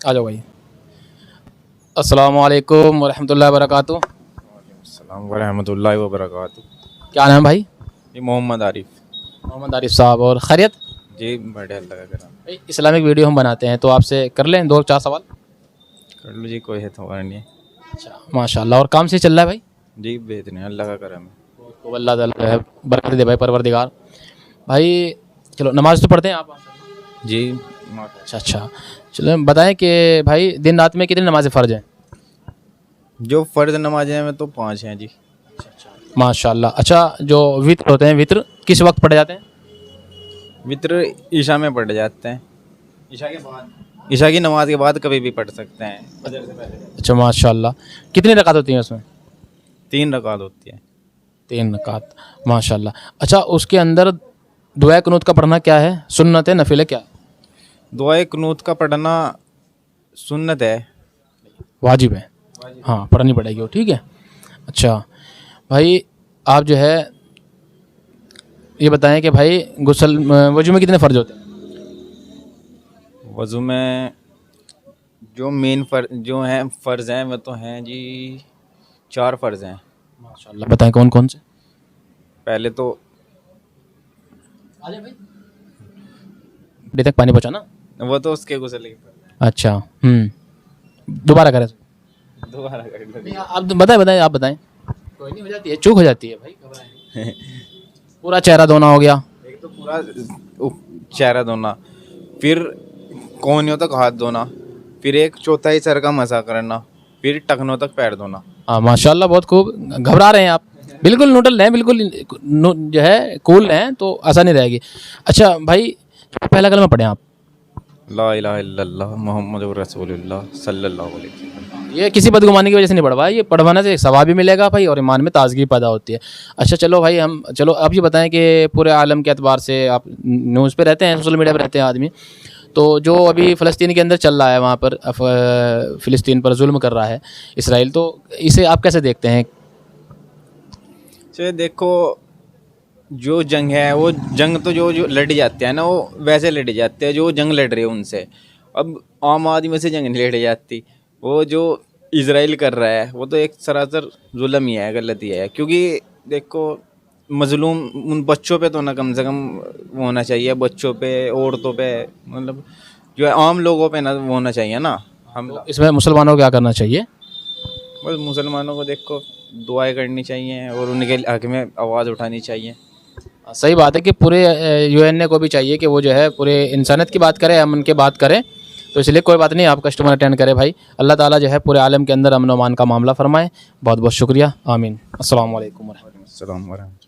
आ जाओ भाई। अस्सलाम वालेकुम वरहमतुल्लाहि वबरकातुहू। अस्सलाम वरहमतुल्लाहि वबरकातुहू। क्या नाम है भाई? जी मोहम्मद आरिफ। मोहम्मद आरिफ साहब, और खैरियत? जी बढ़िया लगा करा। भाई इस्लामिक वीडियो हम बनाते हैं, तो आपसे कर लें 2-4 सवाल? कर लो जी, कोई है तो नहीं। अच्छा माशाल्लाह। और काम से चल रहा है भाई? जी बेहतरीन, अल्लाह का करम है। तो अल्लाह ताला जो है बरकत दे भाई, परवरदिगार। भाई चलो, नमाज तो पढ़ते हैं आप? जी अच्छा अच्छा। चलो बताएं कि भाई दिन रात में कितनी नमाज़ें फ़र्ज हैं? जो फ़र्ज नमाजें हैं तो 5 हैं जी। माशाल्लाह। अच्छा, जो वित्र होते हैं, वित्र किस वक्त पढ़े जाते हैं? वित्र ईशा में पढ़ जाते हैं, ईशा के बाद, ईशा की नमाज के बाद कभी भी पढ़ सकते हैं, फजर से पहले। अच्छा माशाल्लाह। कितनी रकात होती हैं उसमें? 3 रकात होती है। 3 रकात, माशाल्लाह। अच्छा, उसके अंदर दुआ कुनूत का पढ़ना क्या है, सुन्नत है, नफिल है, क्या है? दुआए कुनूत का पढ़ना सुन्नत है। वाजिब है? हाँ, पढ़नी पड़ेगी वो, ठीक है। अच्छा भाई, आप जो है ये बताएं कि भाई गुस्ल वजू में कितने फ़र्ज होते हैं? वज़ू में जो मेन जो हैं फ़र्ज़ हैं वो तो हैं जी 4 फ़र्ज़ हैं। माशाल्लाह, बताएं कौन कौन से? पहले तो अभी तक पानी पहुँचाना। वो तो उसके गुस्ल के अच्छा, दोबारा करें? दोबारा कर लो। आप बताएं आप बताएं। कोई नहीं, हो जाती है, चूक हो जाती है भाई, घबराएं। पूरा चेहरा धोना हो गया। एक तो पूरा चेहरा धोना, फिर कोहनियों तक हाथ धोना, फिर एक चौथाई सर का मसा करना, फिर टखनों तक पैर धोना। हाँ माशाल्लाह, बहुत खूब। घबरा रहे हैं आप? बिल्कुल न्यूट्रल हैं, बिल्कुल जो है कूल हैं, तो आसानी रहेगी। अच्छा भाई, पहला कलमा पढ़ें आप। ला इलाहा इल्लल्लाह मुहम्मदुर रसूलुल्लाह सल्लल्लाहु अलैहि वसल्लम। ये किसी बदगुमानी की वजह से नहीं पढ़वाया, ये पढ़वाने से सवाब भी मिलेगा भाई, और ईमान में ताजगी पैदा होती है। अच्छा चलो भाई, चलो आप ये बताएं कि पूरे आलम के एतबार से आप न्यूज़ पे रहते हैं, सोशल मीडिया पे रहते हैं आदमी, तो जो अभी फ़लस्तीन के अंदर चल रहा है, वहाँ पर फ़िलिस्तीन पर जुल्म कर रहा है इसराइल, तो इसे आप कैसे देखते हैं? चलिए देखो, जो जंग है वो जंग तो जो लड़ी जाते हैं ना, वो वैसे लड़ी जाते हैं जो जंग लड़ रहे हैं उनसे। अब आम आदमी से जंग नहीं लड़ी जाती। वो जो इजराइल कर रहा है वो तो एक सरासर जुल्म ही है, गलती है। क्योंकि देखो, मजलूम उन बच्चों पे तो ना कम से कम वो होना चाहिए, बच्चों पे, औरतों पे, मतलब जो है आम लोगों पे ना वो होना चाहिए ना। हम तो इसमें मुसलमानों को क्या करना चाहिए? बस मुसलमानों को देखो दुआएं करनी चाहिए और उनके हक में आवाज़ उठानी चाहिए। सही बात है कि पूरे यूएनए को भी चाहिए कि वो जो है पूरे इंसानियत की बात करे, अमन की बात करे। तो इसलिए कोई बात नहीं, आप कस्टमर अटेंड करें भाई। अल्लाह ताला जो है पूरे आलम के अंदर अमन व अमान का मामला फरमाए। बहुत बहुत शुक्रिया, आमीन। अस्सलाम वालेकुम। अस्सलाम वालेकुम।